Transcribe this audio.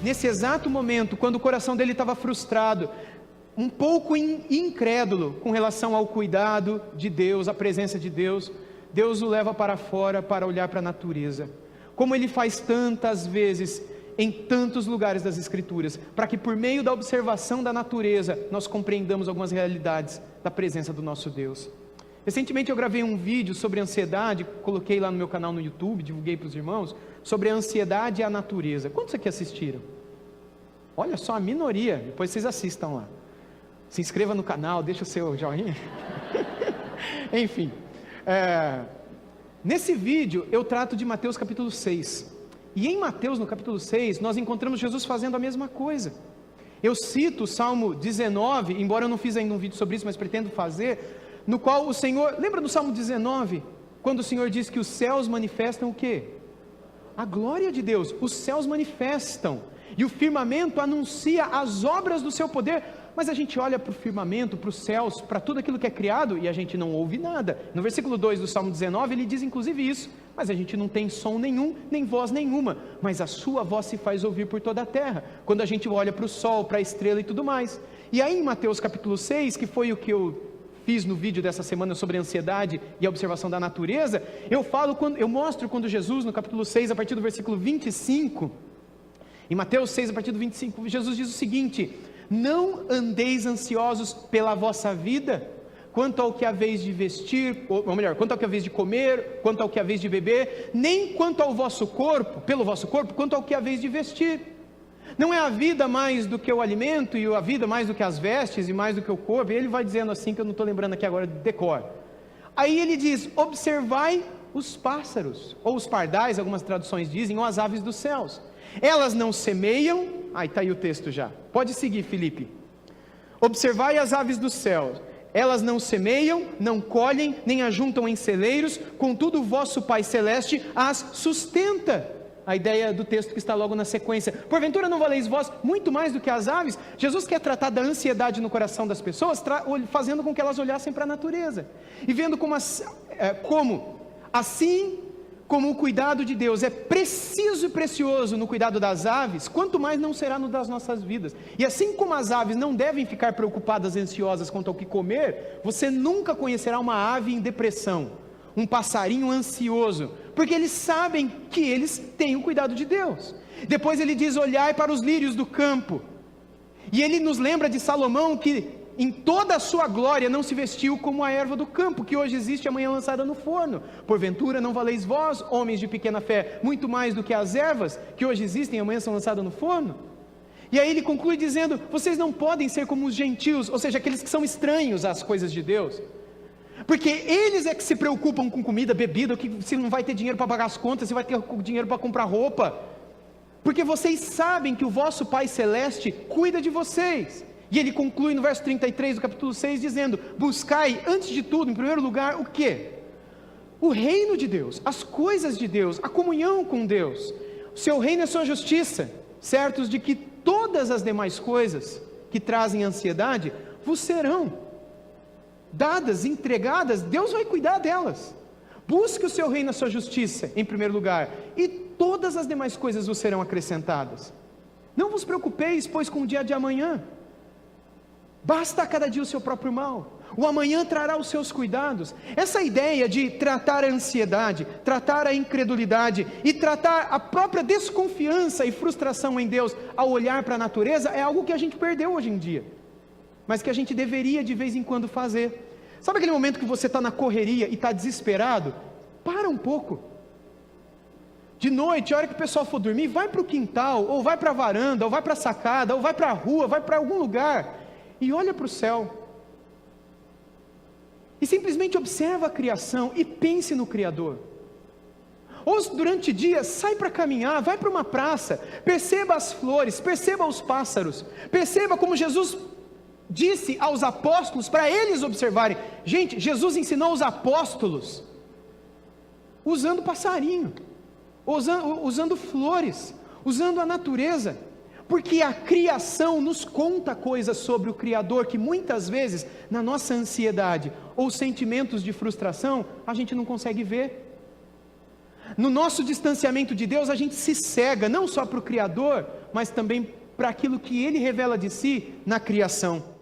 nesse exato momento, quando o coração dele estava frustrado, um pouco incrédulo com relação ao cuidado de Deus, à presença de Deus, Deus o leva para fora para olhar para a natureza, como Ele faz tantas vezes em tantos lugares das Escrituras, para que por meio da observação da natureza, nós compreendamos algumas realidades da presença do nosso Deus. Recentemente eu gravei um vídeo sobre ansiedade, coloquei lá no meu canal no YouTube, divulguei para os irmãos, sobre a ansiedade e a natureza. Quantos aqui assistiram? Olha só, a minoria, depois vocês assistam lá. Se inscreva no canal, deixa o seu joinha. Enfim, nesse vídeo eu trato de Mateus capítulo 6. E em Mateus, no capítulo 6, nós encontramos Jesus fazendo a mesma coisa. Eu cito o Salmo 19, embora eu não fiz ainda um vídeo sobre isso, mas pretendo fazer, no qual o Senhor, lembra do Salmo 19? Quando o Senhor diz que os céus manifestam o quê? A glória de Deus. Os céus manifestam, e o firmamento anuncia as obras do seu poder. Mas a gente olha para o firmamento, para os céus, para tudo aquilo que é criado, e a gente não ouve nada. No versículo 2 do Salmo 19, ele diz inclusive isso: mas a gente não tem som nenhum, nem voz nenhuma, mas a sua voz se faz ouvir por toda a terra, quando a gente olha para o sol, para a estrela e tudo mais. E aí em Mateus capítulo 6, que foi o que eu fiz no vídeo dessa semana sobre a ansiedade e a observação da natureza, eu mostro quando Jesus, no capítulo 6, a partir do versículo 25, em Mateus 6, a partir do 25, Jesus diz o seguinte: não andeis ansiosos pela vossa vida, quanto ao que haveis de vestir, ou melhor, quanto ao que haveis de comer, quanto ao que haveis de beber, nem quanto ao vosso corpo, pelo vosso corpo, quanto ao que haveis de vestir. Não é a vida mais do que o alimento, e a vida mais do que as vestes, e mais do que o corpo? E ele vai dizendo assim, que eu não estou lembrando aqui agora de decor. Aí ele diz: observai os pássaros, ou os pardais, algumas traduções dizem, ou as aves dos céus. Elas não semeiam, está aí o texto já, pode seguir, Felipe. Observai as aves dos céus, elas não semeiam, não colhem, nem ajuntam em celeiros, contudo o vosso Pai Celeste as sustenta. A ideia do texto que está logo na sequência: porventura não valeis vós muito mais do que as aves? Jesus quer tratar da ansiedade no coração das pessoas, fazendo com que elas olhassem para a natureza, e vendo como assim como o cuidado de Deus é preciso e precioso no cuidado das aves, quanto mais não será no das nossas vidas. E assim como as aves não devem ficar preocupadas, ansiosas quanto ao que comer, você nunca conhecerá uma ave em depressão, um passarinho ansioso, porque eles sabem que eles têm o cuidado de Deus. Depois ele diz: olhai para os lírios do campo, e ele nos lembra de Salomão, que em toda a sua glória não se vestiu como a erva do campo, que hoje existe e amanhã lançada no forno. Porventura não valeis vós, homens de pequena fé, muito mais do que as ervas, que hoje existem e amanhã são lançadas no forno? E aí ele conclui dizendo: vocês não podem ser como os gentios, ou seja, aqueles que são estranhos às coisas de Deus, porque eles é que se preocupam com comida, bebida, que se não vai ter dinheiro para pagar as contas, se vai ter dinheiro para comprar roupa, porque vocês sabem que o vosso Pai Celeste cuida de vocês. E ele conclui no verso 33 do capítulo 6 dizendo: buscai antes de tudo, em primeiro lugar, o quê? O reino de Deus, as coisas de Deus, a comunhão com Deus, o seu reino é sua justiça, certos de que todas as demais coisas que trazem ansiedade vos serão dadas, entregadas. Deus vai cuidar delas. Busque o seu reino, a sua justiça em primeiro lugar, e todas as demais coisas vos serão acrescentadas. Não vos preocupeis, pois, com o dia de amanhã, basta a cada dia o seu próprio mal, o amanhã trará os seus cuidados. Essa ideia de tratar a ansiedade, tratar a incredulidade e tratar a própria desconfiança e frustração em Deus ao olhar para a natureza é algo que a gente perdeu hoje em dia, mas que a gente deveria de vez em quando fazer. Sabe aquele momento que você está na correria e está desesperado? Para um pouco. De noite, a hora que o pessoal for dormir, vai para o quintal, ou vai para a varanda, ou vai para a sacada, ou vai para a rua, vai para algum lugar e olha para o céu, e simplesmente observa a criação e pense no Criador. Ou durante o dia, sai para caminhar, vai para uma praça, perceba as flores, perceba os pássaros, perceba como Jesus disse aos apóstolos para eles observarem. Gente, Jesus ensinou os apóstolos usando passarinho, usando flores, usando a natureza, porque a criação nos conta coisas sobre o Criador que muitas vezes, na nossa ansiedade ou sentimentos de frustração, a gente não consegue ver. No nosso distanciamento de Deus, a gente se cega, não só para o Criador, mas também para aquilo que Ele revela de si na criação.